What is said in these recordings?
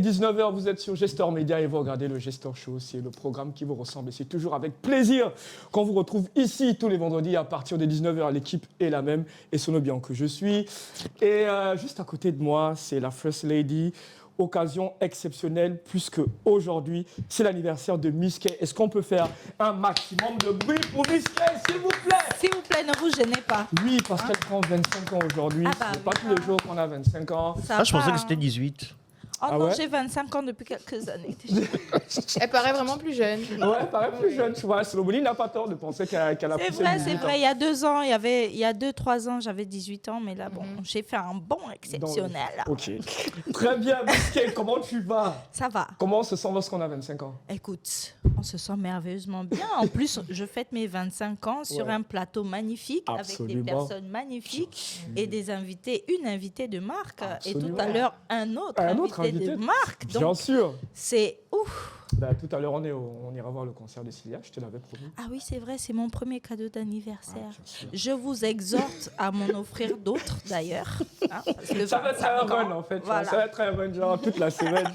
est 19h, vous êtes sur Gestor Média et vous regardez le Gestor Show. C'est le programme qui vous ressemble et c'est toujours avec plaisir qu'on vous retrouve ici tous les vendredis à partir de 19h. L'équipe est la même et Sono bien que je suis. Et juste à côté de moi, c'est la First Lady. Occasion exceptionnelle puisque aujourd'hui, c'est l'anniversaire de Miss K. Est-ce qu'on peut faire un maximum de bruit pour Miss K, s'il vous plaît? S'il vous plaît, ne vous gênez pas. Oui, parce qu'elle prend 25 ans aujourd'hui. C'est pas tous les jours qu'on a 25 ans. Je pensais que c'était 18. Oh Ah non, ouais? j'ai 25 ans depuis quelques années. Elle paraît vraiment plus jeune. Ouais, elle paraît plus jeune, tu vois. Slobody n'a pas tort de penser qu'elle a C'est poussé vrai, le c'est 18 vrai. ans. Il y a 2 ans, il y a 2-3 ans, j'avais 18 ans, mais là, bon, j'ai fait un bond exceptionnel. Ok. Très bien, Miss K, comment tu vas? Ça va. Comment on se sent lorsqu'on a 25 ans? Écoute, on se sent merveilleusement bien. En plus, je fête mes 25 ans sur Ouais. un plateau magnifique avec Absolument. des personnes magnifiques et des invités, une invitée de marque et Absolument. tout à l'heure un autre invité de marque. Bien Donc, sûr. c'est ouf. Bah, tout à l'heure, on ira voir le concert de Cilia, je te l'avais promis. Ah oui, c'est vrai, c'est mon premier cadeau d'anniversaire. Bien sûr. Je vous exhorte à m'en offrir d'autres d'ailleurs. Hein, parce que Ça va être un 25 ans, run en fait, voilà. ça va être un run genre toute la semaine.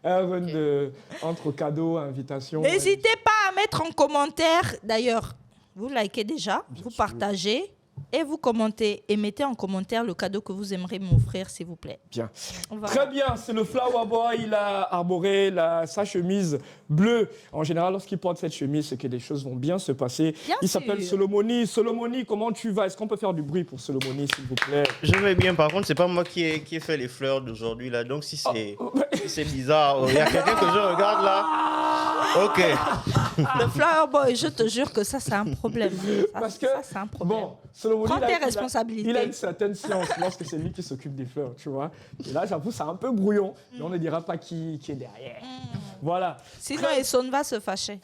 Un run entre cadeaux, invitations. N'hésitez pas à mettre en commentaire, d'ailleurs, vous likez déjà, vous sûr. partagez et vous commentez et mettez en commentaire le cadeau que vous aimeriez m'offrir, s'il vous plaît. Bien. Voilà. Très bien, c'est le Flower Boy, il a arboré sa chemise bleue. En général, lorsqu'il porte cette chemise, c'est que les choses vont bien se passer. Bien Il sûr. s'appelle Solomoni. Solomoni, comment tu vas? Est-ce qu'on peut faire du bruit pour Solomoni, s'il vous plaît? Je vais bien, par contre, c'est pas moi qui ai fait les fleurs d'aujourd'hui là. Donc si c'est bizarre, il y a quelqu'un que je regarde là. Ok. Le Flower Boy, je te jure que ça, c'est un problème. Parce que, ça, c'est un problème. bon, Solomoni, Prends tes il a responsabilités. une certaine science lorsque c'est lui qui s'occupe des fleurs, tu vois. Et là, j'avoue, c'est un peu brouillon, mais on ne dira pas qui est derrière. Voilà. Sinon, Esson va se fâcher.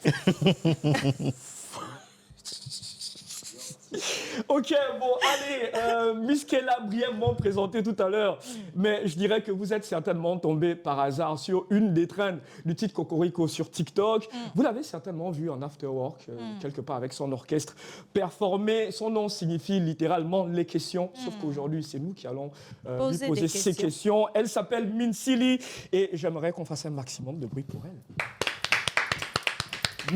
Ok, bon, allez, Miss K l'a brièvement présenté tout à l'heure, mais je dirais que vous êtes certainement tombé par hasard sur une des trends du titre Cocorico sur TikTok. Vous l'avez certainement vu en afterwork, quelque part avec son orchestre performer. Son nom signifie littéralement les questions, sauf qu'aujourd'hui, c'est nous qui allons lui Poser poser des ces questions. questions. Elle s'appelle Minsili et j'aimerais qu'on fasse un maximum de bruit pour elle.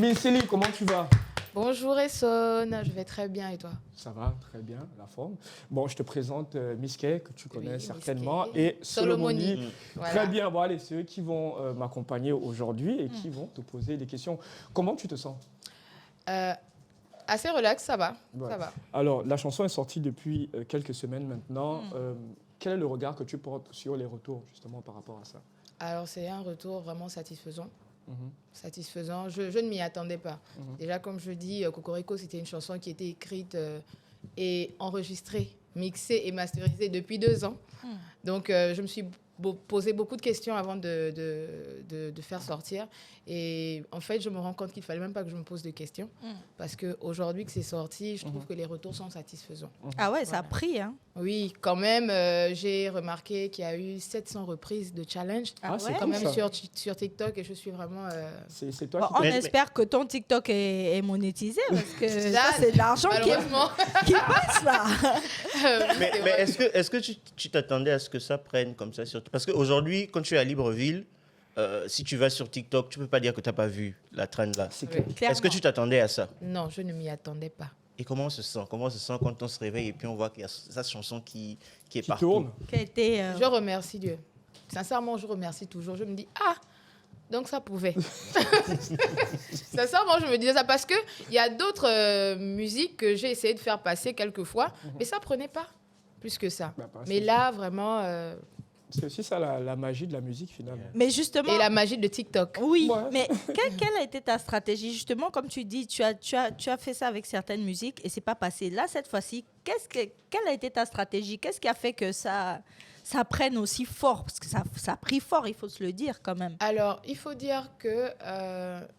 Minsili, comment tu vas? Bonjour Esson, je vais très bien et toi? Ça va, très bien, la forme. Bon, je te présente Miss K, que tu connais Miss certainement, K. et Solomoni. Solomoni. Voilà. Très bien, bon, allez, c'est eux qui vont m'accompagner aujourd'hui et qui vont te poser des questions. Comment tu te sens? Assez relax, ça va. Ouais. Ça va. Alors, la chanson est sortie depuis quelques semaines maintenant. Quel est le regard que tu portes sur les retours, justement, par rapport à ça? Alors c'est un retour vraiment satisfaisant. Mhm. Satisfaisant. Je ne m'y attendais pas. Déjà, comme je dis, Cocorico, c'était une chanson qui était écrite et enregistrée, mixée et masterisée depuis 2 ans. Donc, je me suis posé beaucoup de questions avant de faire sortir. Et en fait, je me rends compte qu'il ne fallait même pas que je me pose de questions. Parce qu'aujourd'hui que c'est sorti, je trouve que les retours sont satisfaisants. Ah ouais, ça a pris, hein. Oui, quand même, j'ai remarqué qu'il y a eu 700 reprises de challenge. Ah, c'est ouais? Quand cool, même ça. sur TikTok et je suis vraiment... C'est toi Bon, qui on Mais- espère que ton TikTok est monétisé parce que Là, ça, c'est de l'argent malheureusement. qui passe là. Mais est-ce que tu t'attendais à ce que ça prenne comme ça sur... Parce qu'aujourd'hui, quand tu es à Libreville, si tu vas sur TikTok, tu peux pas dire que tu n'as pas vu la trend là. C'est Oui. clair. Est-ce que tu t'attendais à ça? Non, je ne m'y attendais pas. Et comment on se sent? Comment on se sent quand on se réveille et puis on voit qu'il y a cette chanson qui est Qui partout? tourne. Qui a été, Je remercie Dieu. Sincèrement, je remercie toujours. Je me dis, ah, donc ça pouvait. Sincèrement, je me disais ça parce qu'il y a d'autres musiques que j'ai essayé de faire passer quelques fois, mais ça prenait pas plus que ça. Bah, pas Mais assez. là, vraiment... C'est aussi ça la magie de la musique, finalement. Mais justement, Et la magie de TikTok. oui, Ouais. mais quelle a été ta stratégie? Justement, comme tu dis, tu as fait ça avec certaines musiques et c'est pas passé. Là, cette fois-ci, quelle a été ta stratégie? Qu'est-ce qui a fait que ça prenne aussi fort? Parce que ça a pris fort, il faut se le dire quand même. Alors, il faut dire que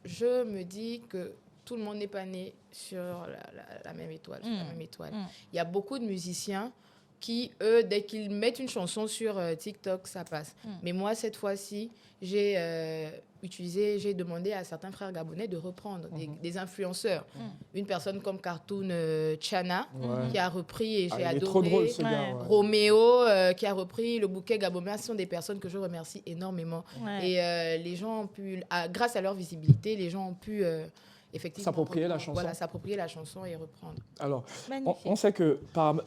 je me dis que tout le monde n'est pas né sur la même étoile. sur la même étoile. Il y a beaucoup de musiciens qui, eux, dès qu'ils mettent une chanson sur TikTok, ça passe. Mais moi, cette fois-ci, j'ai demandé à certains frères gabonais de reprendre des influenceurs. Une personne comme Cartoon Chana, qui a repris, et j'ai Il est adoré. trop drôle, ce gars. Ouais. Roméo, qui a repris le bouquet gabonais. Ce sont des personnes que je remercie énormément. Ouais. Et les gens ont pu, grâce à leur visibilité, les gens ont pu effectivement S'approprier la reprendre. chanson. Voilà, s'approprier la chanson et reprendre. Alors, Magnifique. on sait que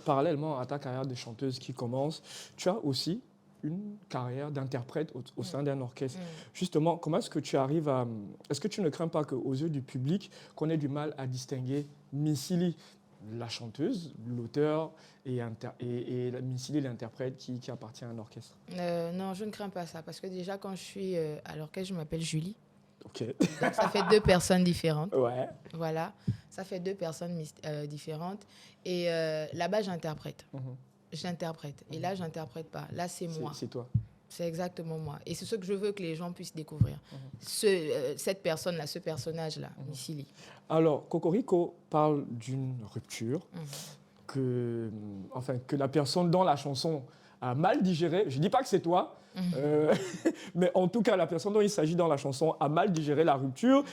parallèlement à ta carrière de chanteuse qui commence, tu as aussi une carrière d'interprète au sein d'un orchestre. Justement, comment est-ce que tu arrives à... Est-ce que tu ne crains pas qu'aux yeux du public, qu'on ait du mal à distinguer Missili, la chanteuse, l'auteur, et Missili, l'interprète qui appartient à un orchestre? Non, je ne crains pas ça, parce que déjà, quand je suis à l'orchestre, je m'appelle Julie. Ok. Donc, ça fait 2 personnes différentes. Ouais. Voilà, ça fait 2 personnes différentes. Et là-bas, j'interprète. J'interprète. Et là, j'interprète pas. Là, c'est moi. C'est toi. C'est exactement moi. Et c'est ce que je veux que les gens puissent découvrir. Cette personne-là, ce personnage-là, Missili. Alors, Cocorico parle d'une rupture que la personne dans la chanson a mal digérée. Je ne dis pas que c'est toi, mais en tout cas, la personne dont il s'agit dans la chanson a mal digéré la rupture.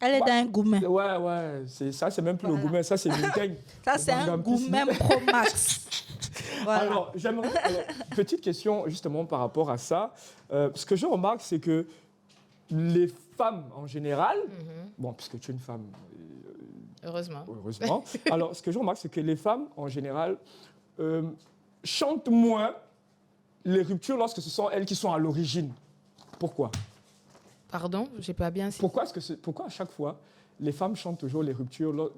Elle est dans un goumen. Ouais, c'est même plus le goumen, ça c'est Montaigne. Ça, c'est un goumen Pro Max. Voilà. Alors, petite question justement par rapport à ça. Ce que je remarque, c'est que les femmes en général, bon, puisque tu es une femme, Heureusement. heureusement, alors ce que je remarque, c'est que les femmes en général chantent moins les ruptures lorsque ce sont elles qui sont à l'origine. Pourquoi? Pardon, j'ai pas bien... Pourquoi à chaque fois, les femmes chantent toujours les ruptures,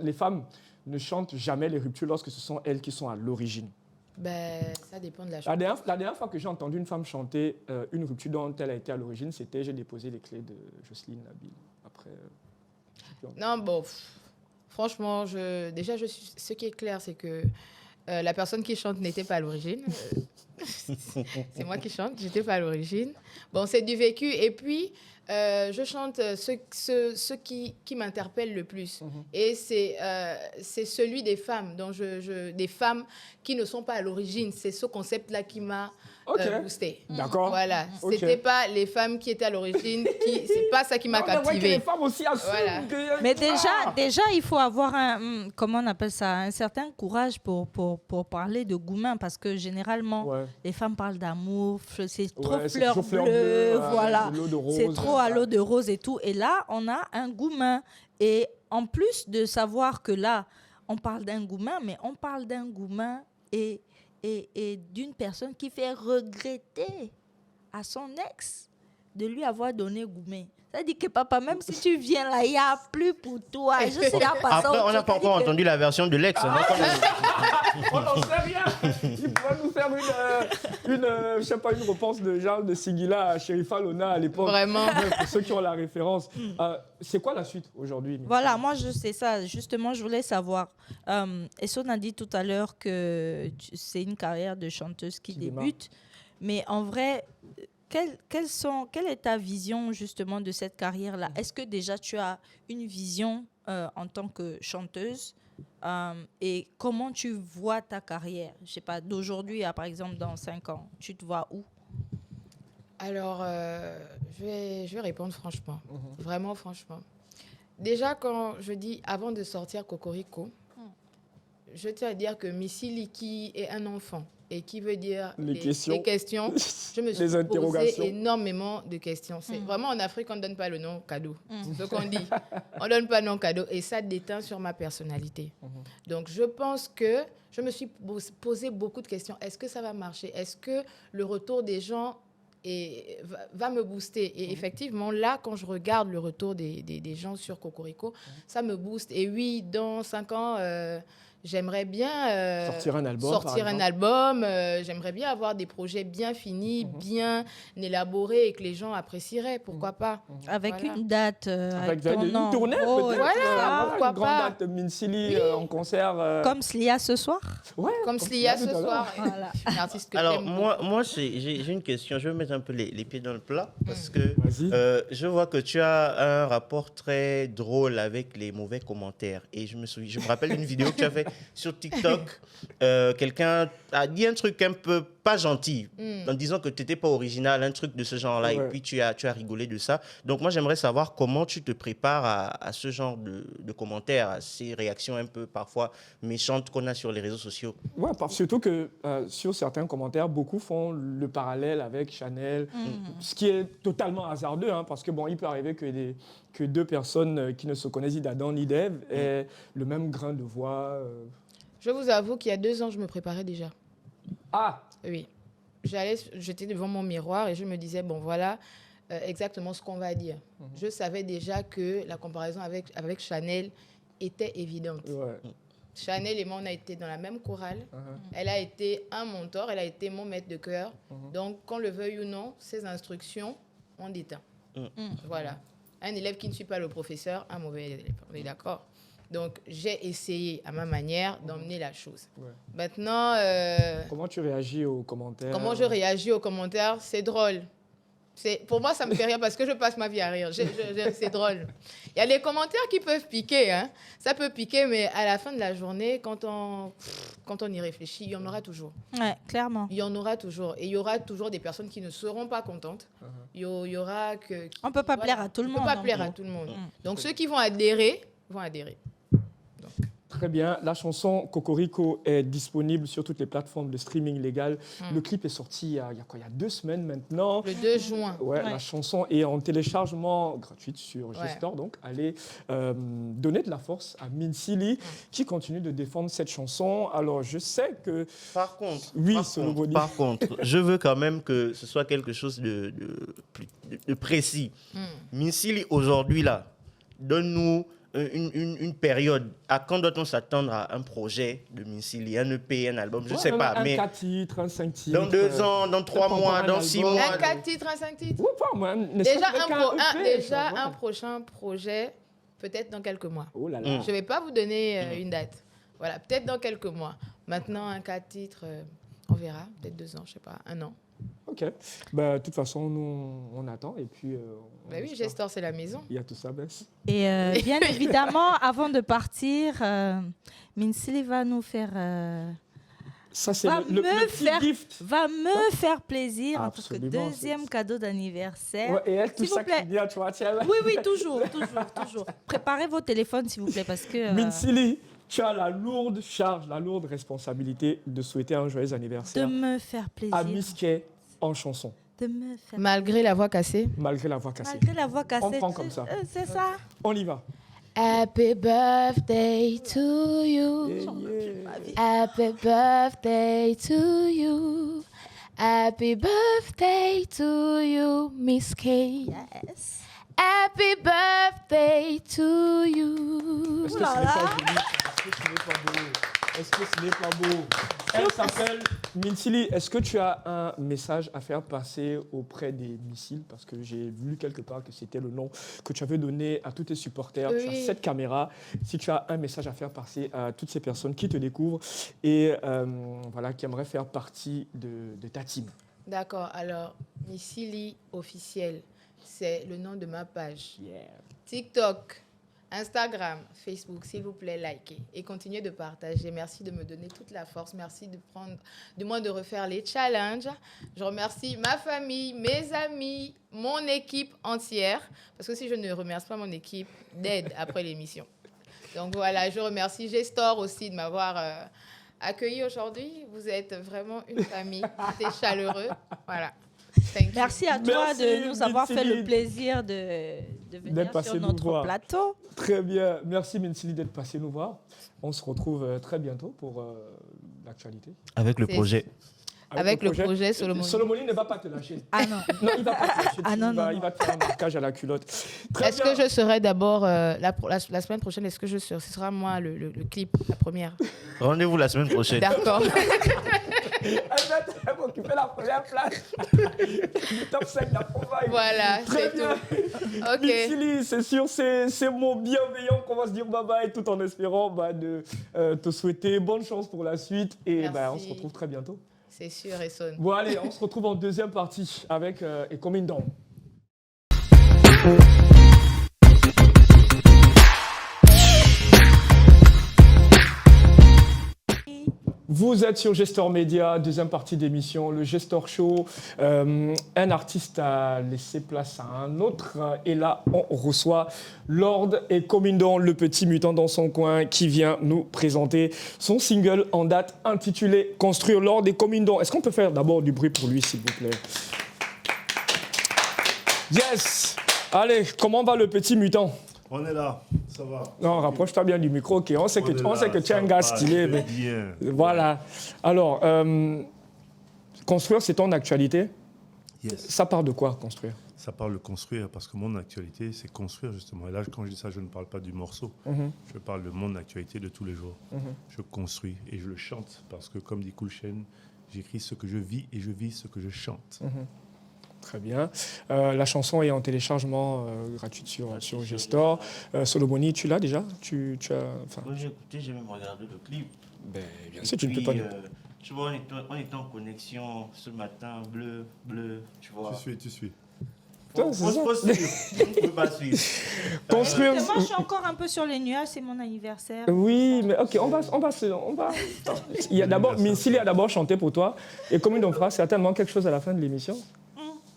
les femmes ne chantent jamais les ruptures lorsque ce sont elles qui sont à l'origine? Ça dépend de la La chanson. dernière fois que j'ai entendu une femme chanter une rupture dont elle a été à l'origine, c'était J'ai déposé les clés de Jocelyne Nabil. Après, Non, bon, franchement, ce qui est clair, c'est que la personne qui chante n'était pas à l'origine. C'est moi qui chante, j'étais pas à l'origine. Bon, c'est du vécu. Et puis, je chante ce qui m'interpelle le plus. Et c'est celui des femmes, des femmes qui ne sont pas à l'origine. C'est ce concept-là qui m'a boosté. D'accord. Voilà. Ok. C'était pas les femmes qui étaient à l'origine. C'est pas ça qui m'a on voit que captivée. les femmes aussi assument. Voilà. Mais déjà, il faut avoir comment on appelle ça, un certain courage pour parler de goumen, parce que généralement, les femmes parlent d'amour, c'est trop fleur bleue, voilà. C'est trop à l'eau de rose et tout. Et là, on a un goumen. Et en plus de savoir que là, on parle d'un goumen, mais on parle d'un goumen et d'une personne qui fait regretter à son ex de lui avoir donné goumen. Ça dit que papa, même si tu viens là, il n'y a plus pour toi. Je suis là, Après, on n'a pas encore entendu la version de l'ex. On n'en sait rien. Il pourrait nous faire je sais pas, une réponse de genre de Sigila à Sherifa Lona à l'époque. Vraiment. Pour ceux qui ont la référence. C'est quoi la suite aujourd'hui? Voilà, moi je sais ça. Justement, je voulais savoir. Esson a dit tout à l'heure que c'est une carrière de chanteuse qui débute. Mais en vrai, quelle est ta vision justement de cette carrière-là? Est-ce que déjà tu as une vision en tant que chanteuse et comment tu vois ta carrière? Je sais pas, d'aujourd'hui à par exemple dans 5 ans, tu te vois où? Alors, je vais répondre franchement. Vraiment franchement. Déjà, quand je dis avant de sortir Cocorico, je tiens à dire que Missili, qui est un enfant et qui veut dire les questions, je me suis posé énormément de questions. C'est vraiment en Afrique, on ne donne pas le nom cadeau. C'est ce qu'on dit. On ne donne pas le nom cadeau et ça déteint sur ma personnalité. Donc, je pense que je me suis posé beaucoup de questions. Est-ce que ça va marcher? Est-ce que le retour des gens va me booster? Et effectivement, là, quand je regarde le retour des gens sur Cocorico, ça me booste. Et oui, dans 5 ans... j'aimerais bien sortir un album. J'aimerais bien avoir des projets bien finis, bien élaborés et que les gens apprécieraient. Pourquoi pas? Avec une date, avec une tournée peut-être. Voilà, pourquoi une grande pas? date de Missili en concert. Comme Slia ce soir? Ouais, comme Slia ce soir. Voilà. Une artiste que Alors, j'aime moi j'ai une question. Je vais mettre un peu les pieds dans le plat parce que Vas-y. je vois que tu as un rapport très drôle avec les mauvais commentaires. Et je me rappelle d'une vidéo que tu as fait sur TikTok, quelqu'un a dit un truc un peu pas gentil, en disant que tu n'étais pas original, un truc de ce genre-là, Ouais. et puis tu as rigolé de ça. Donc moi, j'aimerais savoir comment tu te prépares à ce genre de commentaires, à ces réactions un peu parfois méchantes qu'on a sur les réseaux sociaux. Ouais, surtout que sur certains commentaires, beaucoup font le parallèle avec Chanel, ce qui est totalement hasardeux, hein, parce que bon, il peut arriver que deux personnes qui ne se connaissent ni d'Adam ni d'Ève aient le même grain de voix. Je vous avoue qu'il y a 2 ans, je me préparais déjà. Ah, Oui. J'étais devant mon miroir et je me disais, bon, voilà exactement ce qu'on va dire. Je savais déjà que la comparaison avec Chanel était évidente. ouais. Chanel et moi, on a été dans la même chorale. Uh-huh. Elle a été un mentor, elle a été mon maître de cœur. Donc, qu'on le veuille ou non, ses instructions, on déteint. Voilà. Un élève qui ne suit pas le professeur, un mauvais élève. On est d'accord? Donc, j'ai essayé à ma manière d'emmener la chose. Ouais. Maintenant, Comment tu réagis aux commentaires? comment je réagis aux commentaires, c'est drôle. Pour moi, ça me fait rire parce que je passe ma vie à rire. C'est drôle. Il y a des commentaires qui peuvent piquer. Hein. Ça peut piquer, mais à la fin de la journée, quand on y réfléchit, il y en aura toujours. Ouais, clairement. Il y en aura toujours. Et il y aura toujours des personnes qui ne seront pas contentes. Il y aura que... On ne peut pas plaire à tout le monde. On ne peut pas non plaire plus. à tout le monde. Donc, ceux qui vont adhérer, vont adhérer. Très bien. La chanson Cocorico est disponible sur toutes les plateformes de streaming légal. Le clip est sorti il y a 2 semaines maintenant. Le 2 juin. Ouais, Ouais. La chanson est en téléchargement gratuite sur Ouais. G-Store. Donc, allez donner de la force à Minsili qui continue de défendre cette chanson. Alors, je sais que... Par contre, Oui, par Solo contre, Boni. par contre, je veux quand même que ce soit quelque chose de précis. Minsili, aujourd'hui, là, donne-nous une période. À quand doit-on s'attendre à un projet de Minsili, un EP, un album? Je ne sais pas, un mais 4 titres, un 5 titres. dans 2 ans, dans 3 pas encore mois, un dans 6 album. mois. Un 4 titres, un 5 titres. Oui, pas moi. Déjà, EP, un prochain projet, peut-être dans quelques mois. Oh là là. Je ne vais pas vous donner une date. Voilà, peut-être dans quelques mois. Maintenant, un 4 titres, on verra. Peut-être 2 ans, je ne sais pas, 1 an. OK. Bah, de toute façon, nous, on attend. Et puis... on Ben oui, espère. Gestor, c'est la maison. Il y a tout ça, Bess. Et bien évidemment, avant de partir, Minsili va nous faire... Ça, c'est Va le me petit faire- gift. va me faire plaisir en tant que Absolument, deuxième cadeau d'anniversaire. Ouais, et elle, tout S'il vous ça plaît. qui vient, tu vois, tiens. Oui, oui, toujours. Préparez vos téléphones, s'il vous plaît, parce que... Minsili, tu as la lourde charge, la lourde responsabilité de souhaiter un joyeux de anniversaire me faire plaisir. à Miss Kay en chanson, De me faire Malgré la voix cassée. malgré la voix cassée. Malgré la voix cassée. On prend comme ça. C'est ça. On y va. Happy birthday to you. Happy birthday to you. Happy birthday to you, Miss K. Yes. Happy birthday to you. Est-ce que ce n'est pas joli? Est-ce que ce n'est pas beau? Est-ce que ce n'est pas beau? Elle s'appelle Minsili. Est-ce que tu as un message à faire passer auprès des missiles? Parce que j'ai lu quelque part que c'était le nom que tu avais donné à tous tes supporters. Tu as Oui. cette caméra. Si tu as un message à faire passer à toutes ces personnes qui te découvrent et voilà, qui aimeraient faire partie de ta team. D'accord, alors, Missili officiel, c'est le nom de ma page. TikTok, Instagram, Facebook, s'il vous plaît, likez et continuez de partager. Merci de me donner toute la force. Merci de refaire les challenges. Je remercie ma famille, mes amis, mon équipe entière. Parce que si je ne remercie pas mon équipe, d'aide après l'émission. Donc voilà, je remercie Gestor aussi de m'avoir accueilli aujourd'hui. Vous êtes vraiment une famille. C'est chaleureux. Voilà. Thank you. Merci à toi Merci, de nous avoir fait Minsili. le plaisir de venir passé sur nous notre voir. plateau. Très bien. Merci Minsili d'être passé nous voir. On se retrouve très bientôt pour l'actualité. Avec le C'est- projet. Avec le projet Solomon. Solomoni ne va pas te lâcher. Ah non. Non, il va pas te lâcher. Ah non, non, Il va te faire un marquage à la culotte. Très Est-ce bien. que je serai d'abord, la semaine prochaine, est-ce que je serai, ce sera moi le clip, la première? Rendez-vous la semaine prochaine. D'accord. Elle va occuper la première place. Le top 5 de la province. Voilà, Très c'est bien. tout. Ok. Minsili, c'est sur ces mots bienveillants qu'on va se dire bye bye tout en espérant de te souhaiter bonne chance pour la suite. Et Merci. on se retrouve très bientôt. C'est sûr, Esson. Bon, allez, on se retrouve en deuxième partie avec Et Coming Down. Vous êtes sur Gestor Média, deuxième partie d'émission, le Gestor Show. Un artiste a laissé place à un autre. Et là, on reçoit Lord et Comindon, le petit mutant dans son coin, qui vient nous présenter son single en date intitulé « Construire Lord et Comindon ». Est-ce qu'on peut faire d'abord du bruit pour lui, s'il vous plaît? Yes! Allez, comment va le petit mutant? On est là, ça va. Non, rapproche-toi bien du micro, ok. On sait que tu es un gars stylé. Mais... Bien. Voilà. Alors, construire, c'est ton actualité. Yes. Ça part de quoi, construire? Ça parle de construire, parce que mon actualité, c'est construire, justement. Et là, quand je dis ça, je ne parle pas du morceau. Je parle de mon actualité de tous les jours. Je construis et je le chante, parce que, comme dit Cool Chain, j'écris ce que je vis et je vis ce que je chante. Très bien. La chanson est en téléchargement gratuit sur Gestor. Solomoni, tu l'as déjà? Tu as, enfin... Quand j'ai écouté, j'ai même regardé le clip. Ben, bien sûr, tu ne peux pas... Tu vois, on était en connexion ce matin, bleu, tu vois. Tu suis. Putain, c'est ça. Faut suivre. On ne peut pas suivre. Construire... Moi, je suis encore un peu sur les nuages, c'est mon anniversaire. Oui, mais ok, on va. Il y a d'abord, Minsili a d'abord chanté pour toi, et comme on fera certainement quelque chose à la fin de l'émission.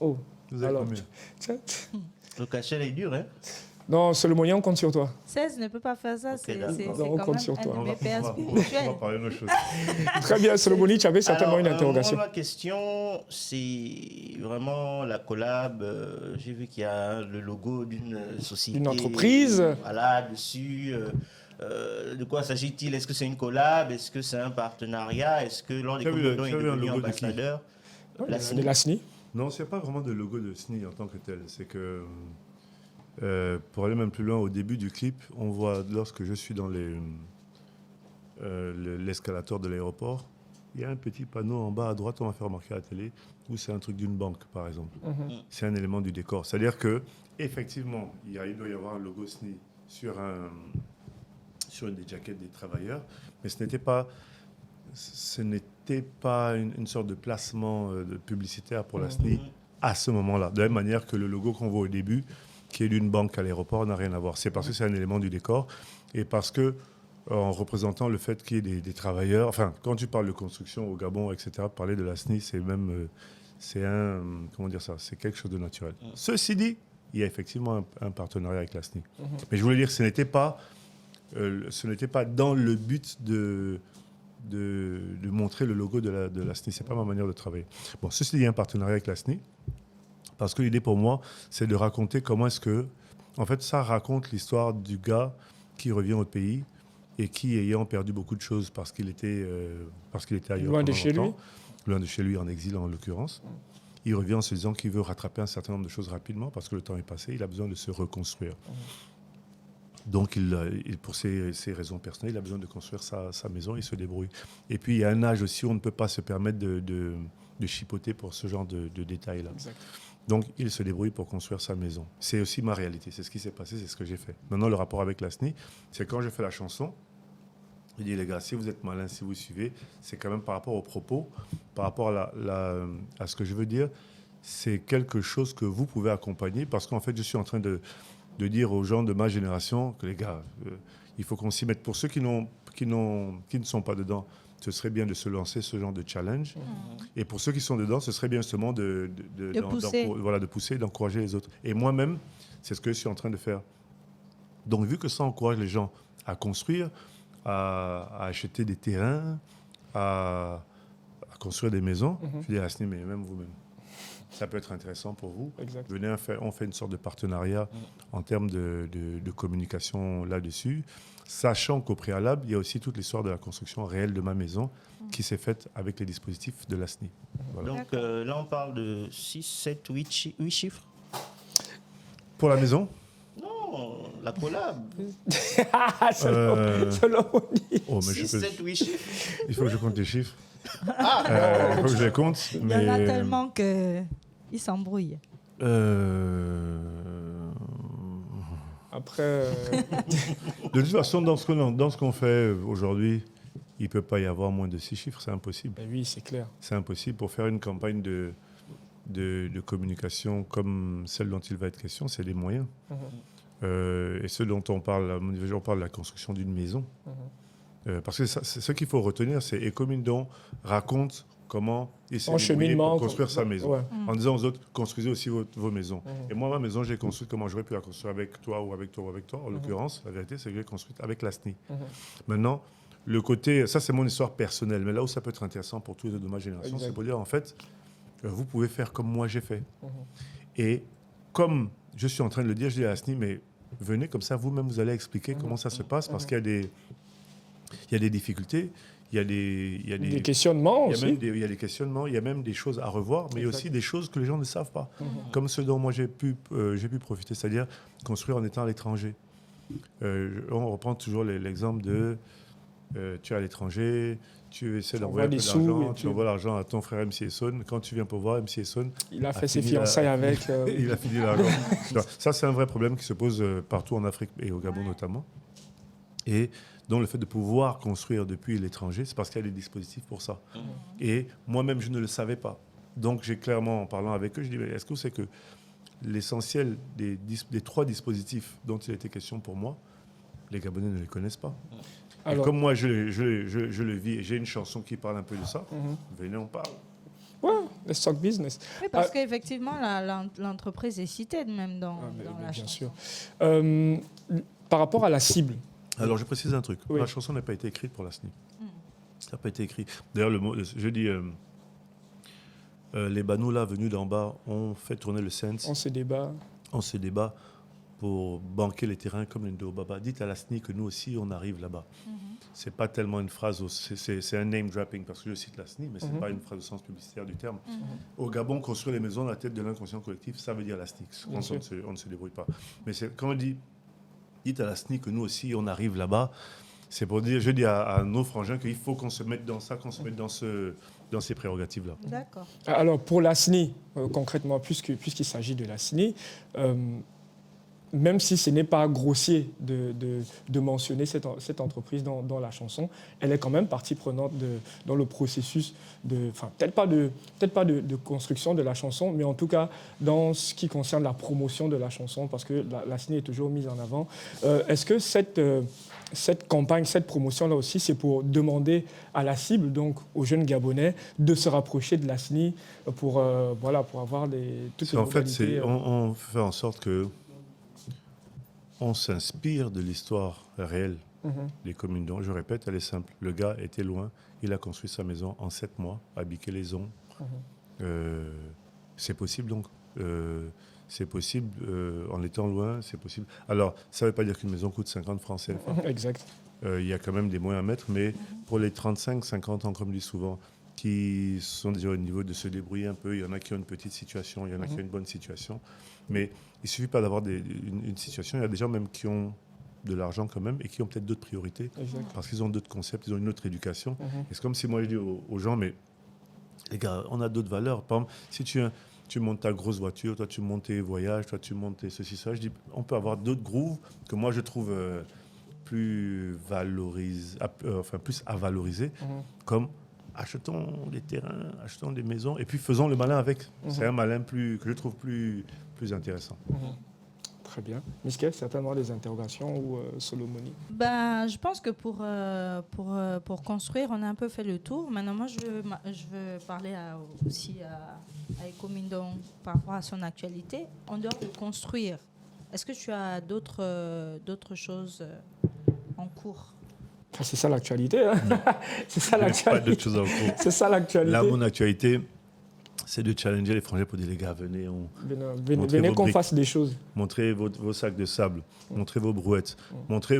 Oh, Vous êtes alors, combien? tiens. Le cachet est dur, hein. Non, Solomoni, on compte sur toi. 16 ne peut pas faire ça, Ok, c'est d'accord. On quand compte même sur toi. un de mes pères on va spirituels. parler de nos choses. Très bien, Solomoni, tu avais certainement Alors, une interrogation. moi, ma question, c'est vraiment la collab. J'ai vu qu'il y a le logo d'une société. Une entreprise. Voilà, dessus. De quoi s'agit-il? Est-ce que c'est une collab? Est-ce que c'est un partenariat? Est-ce que Lord et Tu as vu Comindon tu est as vu un devenu logo de qui? ambassadeur? La De la SNI. Non, il n'y a pas vraiment de logo de SNI en tant que tel. C'est que, pour aller même plus loin, au début du clip, on voit, lorsque je suis dans l'escalator de l'aéroport, il y a un petit panneau en bas à droite, on va faire remarquer à la télé, où c'est un truc d'une banque, par exemple. C'est un élément du décor. C'est-à-dire que, effectivement, il doit y avoir un logo SNI sur une des jaquettes des travailleurs, mais ce n'était pas une sorte de placement publicitaire pour la SNI à ce moment-là. De la même manière que le logo qu'on voit au début, qui est d'une banque à l'aéroport, n'a rien à voir. C'est parce que c'est un élément du décor et parce que, en représentant le fait qu'il y ait des travailleurs, enfin, quand tu parles de construction au Gabon, etc., parler de la SNI, c'est même, comment dire ça, c'est quelque chose de naturel. Ceci dit, il y a effectivement un partenariat avec la SNI. Mais je voulais dire que ce n'était pas dans le but de montrer le logo de la SNI. Ce n'est pas ma manière de travailler. Bon, ceci dit, il y a un partenariat avec la SNI, parce que l'idée pour moi, c'est de raconter comment est-ce que... En fait, ça raconte l'histoire du gars qui revient au pays et qui, ayant perdu beaucoup de choses parce qu'il était ailleurs Loin de pendant chez longtemps, lui. loin de chez lui, en exil en l'occurrence, il revient en se disant qu'il veut rattraper un certain nombre de choses rapidement parce que le temps est passé, il a besoin de se reconstruire. Donc, pour ses raisons personnelles, il a besoin de construire sa maison, il se débrouille. Et puis, il y a un âge aussi où on ne peut pas se permettre de chipoter pour ce genre de détails-là. Exact. Donc, il se débrouille pour construire sa maison. C'est aussi ma réalité, c'est ce qui s'est passé, c'est ce que j'ai fait. Maintenant, le rapport avec la SNI, c'est quand je fais la chanson, je dis, les gars, si vous êtes malins, si vous suivez, c'est quand même par rapport aux propos, par rapport à ce que je veux dire, c'est quelque chose que vous pouvez accompagner, parce qu'en fait, je suis en train de dire aux gens de ma génération que les gars, il faut qu'on s'y mette. Pour ceux qui ne sont pas dedans, ce serait bien de se lancer ce genre de challenge. Et pour ceux qui sont dedans, ce serait bien justement de pousser, d'encourager les autres. Et moi-même, c'est ce que je suis en train de faire. Donc, vu que ça encourage les gens à construire, à acheter des terrains, à construire des maisons, je dis à SNI, mais même vous-même. Ça peut être intéressant pour vous. Exact. Venez, on fait une sorte de partenariat en termes de communication là-dessus, sachant qu'au préalable, il y a aussi toute l'histoire de la construction réelle de ma maison qui s'est faite avec les dispositifs de la SNI. Voilà. Donc là, on parle de 6, 7, 8 chiffres. Pour la maison, Non, la collab. Solomoni. oh, mais 6, 7, 8 chiffres. il faut que je compte les chiffres. Il Ah, faut que je les compte. Il y en a tellement qu'ils s'embrouillent. Après, De toute façon, dans ce qu'on fait aujourd'hui, il ne peut pas y avoir moins de 6 chiffres, c'est impossible. ben oui, c'est clair. C'est impossible. Pour faire une campagne de communication comme celle dont il va être question, c'est des moyens. Et ce dont on parle de la construction d'une maison. Parce que c'est ce qu'il faut retenir, c'est Ecomindon raconte comment il s'est En débrouillé cheminement, pour construire sa maison. ouais. En disant aux autres, construisez aussi vos maisons. Et moi, ma maison, j'ai construite comment j'aurais pu la construire avec toi ou avec toi ou avec toi. En l'occurrence, la vérité, c'est que j'ai construite avec la SNI. Maintenant, le côté, ça c'est mon histoire personnelle, mais là où ça peut être intéressant pour tous les autres de ma génération, Exact. c'est pour dire, en fait, vous pouvez faire comme moi j'ai fait. Et comme je suis en train de le dire, je dis à la SNI, mais venez comme ça, vous-même, vous allez expliquer comment ça se passe, parce qu'il y a des difficultés, il y a Des questionnements il y a aussi. même il y a des questionnements, il y a même des choses à revoir, mais il y a aussi des choses que les gens ne savent pas. Comme ce dont moi j'ai pu profiter, c'est-à-dire construire en étant à l'étranger. On reprend toujours l'exemple de tu es à l'étranger, tu essaies d'envoyer un peu des sous d'argent, et tu envoies l'argent à ton frère MC Essonne. Quand tu viens pour voir MC Essonne, Il a fait ses fini fiançailles la- avec. il a fini l'argent. Ça, c'est un vrai problème qui se pose partout en Afrique et au Gabon notamment. Et donc, le fait de pouvoir construire depuis l'étranger, c'est parce qu'il y a des dispositifs pour ça. Et moi-même, je ne le savais pas. Donc, j'ai clairement, en parlant avec eux, je dis, mais est-ce que vous savez que l'essentiel des 3 dispositifs dont il a été question pour moi, les Gabonais ne les connaissent pas. Et Alors, comme moi, je le vis, et j'ai une chanson qui parle un peu de ça, venez, on parle. ouais, le stock business. Oui, parce qu'effectivement, l'entreprise est citée même dans, Ah, mais dans la bien chanson. sûr. Par rapport à la cible, Alors, je précise un truc. Oui. La chanson n'a pas été écrite pour la SNI. Ça n'a pas été écrit. D'ailleurs, je dis, les Banous, là, venus d'en bas, ont fait tourner le Sense. on se débat. On se débat pour banquer les terrains comme les Ndobaba. Dites à la SNI que nous aussi, on arrive là-bas. C'est pas tellement une phrase, c'est un name dropping, parce que je cite la SNI, mais c'est pas une phrase au sens publicitaire du terme. Au Gabon, construire les maisons dans la tête de l'inconscient collectif, ça veut dire la SNI. Bien sûr. On ne se débrouille pas. Mais quand on dit, dites à la SNI que nous aussi, on arrive là-bas, c'est pour dire, je dis à nos frangins qu'il faut qu'on se mette dans ça, qu'on se mette dans ces prérogatives-là. D'accord. Alors, pour la SNI, concrètement, puisqu'il s'agit de la SNI, même si ce n'est pas grossier de mentionner cette entreprise dans la chanson, elle est quand même partie prenante dans le processus peut-être pas de construction de la chanson, mais en tout cas dans ce qui concerne la promotion de la chanson, parce que la SNI est toujours mise en avant. Est-ce que cette campagne, cette promotion-là aussi, c'est pour demander à la cible, donc aux jeunes Gabonais, de se rapprocher de la SNI pour avoir toutes les En fait, modalités, on fait en sorte que on s'inspire de l'histoire réelle des communes. Donc, je répète, elle est simple. Le gars était loin, il a construit sa maison en 7 mois, à Biquet-les-Ons. C'est possible donc. C'est possible en étant loin, c'est possible. Alors, ça ne veut pas dire qu'une maison coûte 50 francs CFA. Exact. Il y a quand même des moyens à mettre, mais pour les 35-50 ans, comme je dis souvent, qui sont déjà au niveau de se débrouiller un peu, il y en a qui ont une petite situation, il y en a qui ont une bonne situation, mais il ne suffit pas d'avoir une situation, il y a des gens même qui ont de l'argent quand même et qui ont peut-être d'autres priorités, Exact. parce qu'ils ont d'autres concepts, ils ont une autre éducation. Et c'est comme si moi je dis aux gens, mais les gars, on a d'autres valeurs. Par exemple, si tu montes ta grosse voiture, toi tu montes tes voyages, toi tu montes tes ceci, ça, je dis, on peut avoir d'autres grooves que moi je trouve plus à valoriser, comme achetons des terrains, achetons des maisons, et puis faisons le malin avec. C'est un malin que je trouve plus intéressant. Très bien. Miske, certainement des interrogations ou Solomoni? Ben, je pense que pour construire, on a un peu fait le tour. Maintenant, moi, je veux parler aussi à Ecomindon par rapport à son actualité. En dehors de construire, est-ce que tu as d'autres choses en cours? C'est ça l'actualité. Hein. C'est ça Il n'y a pas l'actualité. d'autre chose en cours. C'est ça l'actualité. Là, mon actualité, c'est de challenger les frangins pour dire, les gars, venez, Venez vos qu'on briques. fasse des choses. montrez vos sacs de sable, montrez vos brouettes, montrez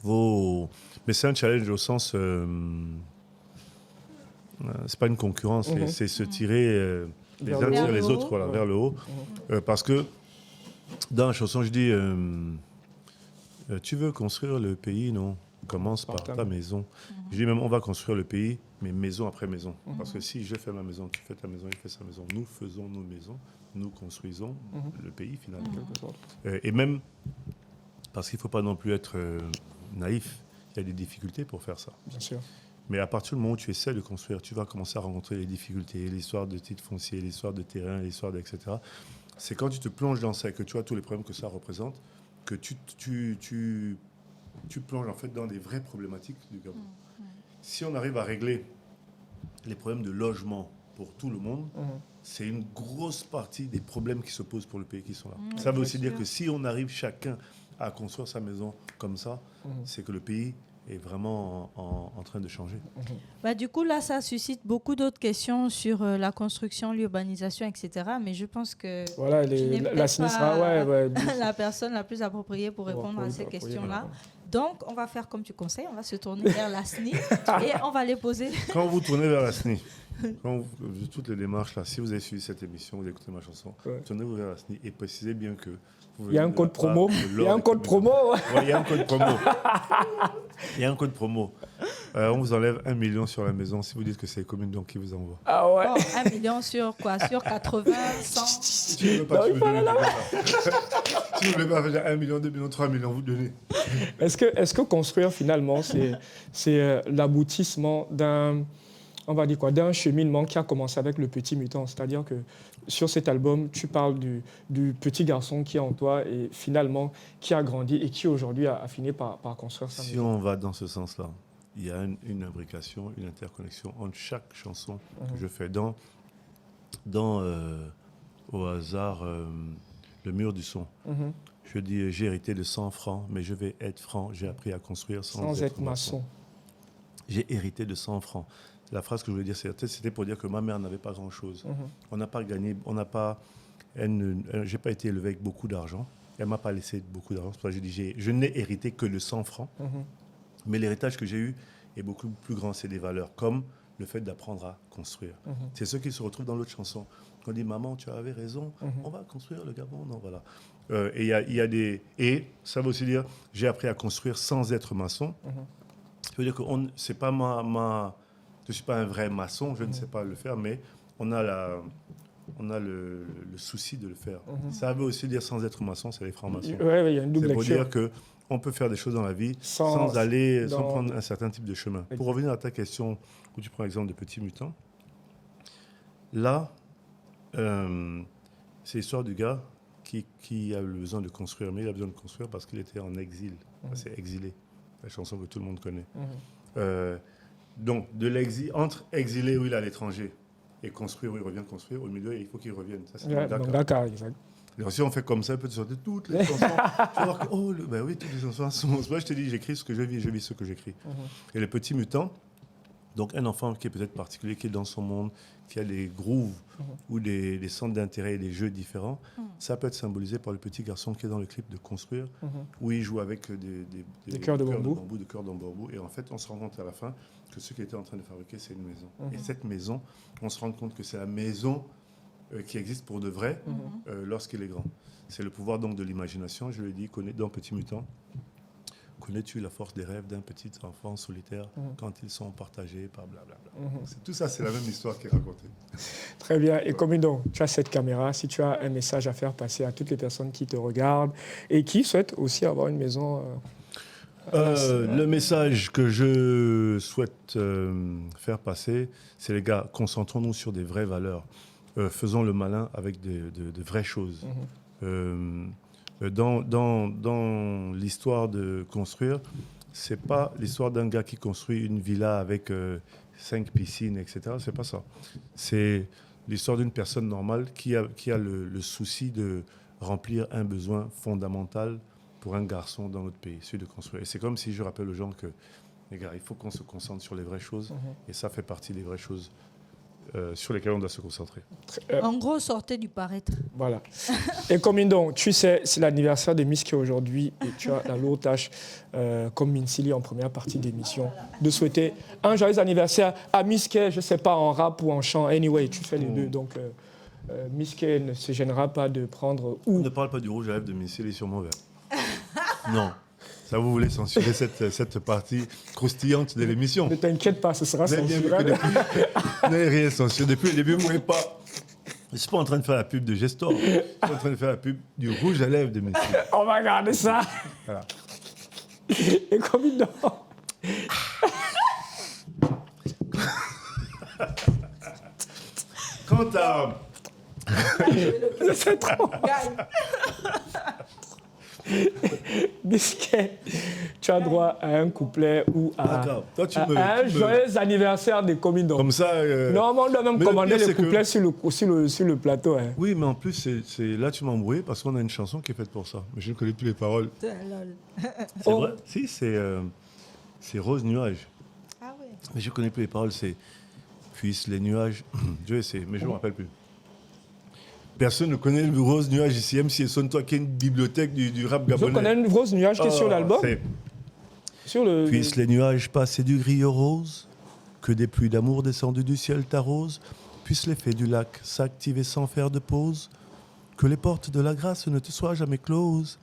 vos... Mais c'est un challenge au sens... c'est pas une concurrence, c'est se tirer les Vers uns le tirent haut. les autres voilà, Ouais. vers le haut. Parce que dans la chanson, je dis, tu veux construire le pays, non? Commence par ta maison. Je dis même, on va construire le pays, mais maison après maison. Parce que si je fais ma maison, tu fais ta maison, il fait sa maison, nous faisons nos maisons, nous construisons le pays finalement. Quelque sorte. Et même, parce qu'il ne faut pas non plus être naïf, il y a des difficultés pour faire ça. Bien sûr. Mais à partir du moment où tu essaies de construire, tu vas commencer à rencontrer les difficultés, l'histoire de titres fonciers, l'histoire de terrain, l'histoire etc. C'est quand tu te plonges dans ça et que tu vois tous les problèmes que ça représente, que tu tu plonges en fait dans des vraies problématiques du Gabon. Si on arrive à régler les problèmes de logement pour tout le monde, c'est une grosse partie des problèmes qui se posent pour le pays qui sont là. Ça veut aussi dire que si on arrive chacun à construire sa maison comme ça, c'est que le pays est vraiment en train de changer. Bah, du coup, là, ça suscite beaucoup d'autres questions sur la construction, l'urbanisation, etc. Mais je pense que Voilà, tu n'es la peut-être SNI pas sera la personne la plus appropriée pour répondre à ces questions-là. Donc, on va faire comme tu conseilles, on va se tourner vers la SNI et on va les poser. Quand vous tournez vers la SNI, toutes les démarches là, si vous avez suivi cette émission, vous écoutez ma chanson, tournez-vous vers la SNI et précisez bien que il y a un code promo. Il y a un code promo. Ouais, il y a un code promo. Il y a un code promo. On vous enlève 1 million sur la maison si vous dites que c'est les communes donc qui vous envoient. Ah ouais. Oh, 1 million sur quoi? Sur 80, 100? Si tu ne veux pas, tu veux donner. Si vous ne voulez pas faire 1 million, 2 millions, 3 millions, vous donnez. Est-ce que construire, finalement, c'est l'aboutissement d'un cheminement qui a commencé avec le Petit Mutant? C'est-à-dire que sur cet album, tu parles du petit garçon qui est en toi et finalement qui a grandi et qui aujourd'hui a fini par construire sa maison. Si on va dans ce sens-là, il y a une imbrication, une interconnexion entre chaque chanson que je fais. Au hasard, le mur du son. Je dis, j'ai hérité de 100 francs, mais je vais être franc. J'ai appris à construire sans être maçon. J'ai hérité de 100 francs. La phrase que je voulais dire, c'était pour dire que ma mère n'avait pas grand-chose. On n'a pas gagné, j'ai pas été élevé avec beaucoup d'argent. Elle m'a pas laissé beaucoup d'argent. C'est pour ça que je dis, je n'ai hérité que de 100 francs. Mais l'héritage que j'ai eu est beaucoup plus grand. C'est des valeurs, comme le fait d'apprendre à construire. C'est ce qui se retrouve dans l'autre chanson. On dit, maman, tu avais raison, on va construire le Gabon. Non, voilà. Et ça veut aussi dire, j'ai appris à construire sans être maçon. Ça veut dire que c'est pas je ne suis pas un vrai maçon, je ne sais pas le faire, mais on a le souci de le faire. Ça veut aussi dire sans être maçon, c'est les francs-maçons. Ouais, il y a une double lecture. C'est pour dire qu'on peut faire des choses dans la vie sans prendre un certain type de chemin. Pour revenir à ta question, où tu prends l'exemple de Petit Mutant, là, c'est l'histoire du gars qui a besoin de construire, mais il a besoin de construire parce qu'il était en exil. C'est Exilé, la chanson que tout le monde connaît. Donc, de l'exil, entre exilé où il est à l'étranger et construire où il revient construire, au milieu, il faut qu'il revienne. Ça, c'est Dakar, exact. Alors, si on fait comme ça, il peut te sortir toutes les chansons. Tu vas voir que, ben oui, toutes les chansons sont... Moi, je te dis, j'écris ce que je vis ce que j'écris. Et le Petit Mutant, donc un enfant qui est peut-être particulier, qui est dans son monde, qui a des grooves ou des centres d'intérêt et des jeux différents, ça peut être symbolisé par le petit garçon qui est dans le clip de Construire, où il joue avec des cœurs de bambou. Des cœurs de bambou. Et en fait, on se rend compte à la fin que ce qu'il était en train de fabriquer, c'est une maison. Et cette maison, on se rend compte que c'est la maison qui existe pour de vrai lorsqu'il est grand. C'est le pouvoir donc de l'imagination. Je l'ai dit, dans Petit Mutant. Connais-tu la force des rêves d'un petit enfant solitaire quand ils sont partagés par blablabla. Tout ça, c'est la même histoire qui est racontée. Très bien. Et comme donc, tu as cette caméra, si tu as un message à faire passer à toutes les personnes qui te regardent et qui souhaitent aussi avoir une maison... Le message que je souhaite faire passer, c'est les gars, concentrons-nous sur des vraies valeurs. Faisons le malin avec de vraies choses. Dans l'histoire de construire, c'est pas l'histoire d'un gars qui construit une villa avec 5 piscines, etc. C'est pas ça. C'est l'histoire d'une personne normale qui a le souci de remplir un besoin fondamental pour un garçon dans notre pays, celui de construire. Et c'est comme si je rappelle aux gens que, les gars, il faut qu'on se concentre sur les vraies choses. Et ça fait partie des vraies choses sur lesquelles on doit se concentrer. En gros, sortez du paraître. Voilà. Et comme donc, tu sais, c'est l'anniversaire de Miss K aujourd'hui et tu as la lourde tâche, comme Minsili en première partie d'émission, de souhaiter un joyeux anniversaire à Miss K, je ne sais pas, en rap ou en chant. Anyway, tu fais les deux. Donc, Miss K ne se gênera pas de prendre... On ne parle pas du rouge à lèvres de Minsili sur mon verre. Non. Ça, vous voulez censurer cette partie croustillante de l'émission. Ne t'inquiète pas, ce sera censuré. N'avez rien censuré. Depuis le début, moi, je ne suis pas en train de faire la pub de Gestor. Je suis en train de faire la pub du rouge à lèvres de Minsili. On va garder ça. Voilà. Et comme il dort. Quant à... C'est trop. Bisquet, tu as droit à un couplet ou à, D'accord. Toi, tu à me- un tu me- joyeux anniversaire des Comindons. Comme ça. Normalement, on doit même mais le commander pire, les c'est que- couplets sur le plateau. Hein. Oui, mais en plus, là, tu m'as embrouillé parce qu'on a une chanson qui est faite pour ça. Mais je ne connais plus les paroles. C'est Oh. vrai? Si, c'est Rose Nuage. Ah ouais. Mais je ne connais plus les paroles. C'est Puissent les nuages. Je vais essayer, mais je ne me rappelle plus. Personne ne connaît le Rose Nuage ici, même si c'est toi qui est une bibliothèque du rap Je gabonais. connais une grosse nuage qui est sur Ah, l'album. c'est- Sur le. Puissent les nuages passer du gris au rose, que des pluies d'amour descendues du ciel t'arrosent, puissent l'effet du lac s'activer sans faire de pause, que les portes de la grâce ne te soient jamais closes,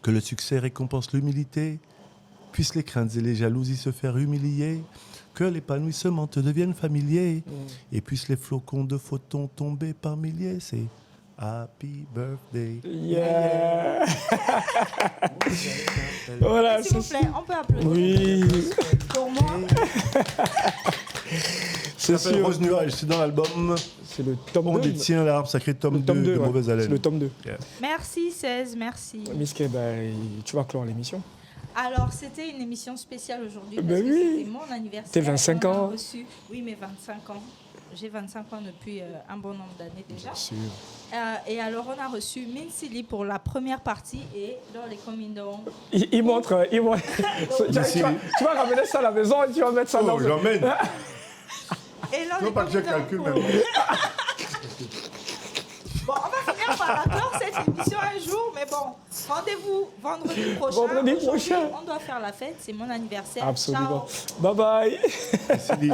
que le succès récompense l'humilité, puissent les craintes et les jalousies se faire humilier, que l'épanouissement te devienne familier, et puissent les flocons de photons tomber par milliers. C'est Happy Birthday. Yeah. Voilà, S'il vous c'est plaît, on peut applaudir. Oui, Pour moi, c'est Ça s'appelle sûr. Rose Nuage, c'est dans l'album C'est le tome On 2. détient l'arbre sacré tome Le 2 tome 2, de ouais. Mauvaise C'est Haleine. le tome 2. merci 16, merci. Miske, ben, tu vas clore l'émission. Alors, c'était une émission spéciale aujourd'hui parce Ben que oui. c'était mon anniversaire. Tes 25 On a ans. reçu- Oui, mes 25 ans. J'ai 25 ans depuis un bon nombre d'années déjà. Sûr. Et alors, on a reçu Minsili pour la première partie et dans les Comindons. Il montre. Tu vas ramener ça à la maison et tu vas mettre ça dans Oh, le. j'emmène. Et là, Non, les pas que je Comindons calcule pour- même. Bon, on va finir par la clore cette émission un jour, mais bon, rendez-vous vendredi prochain. Vendredi Aujourd'hui, prochain. On doit faire la fête, c'est mon anniversaire. Absolument. Ciao. Bye bye. Merci, Lee.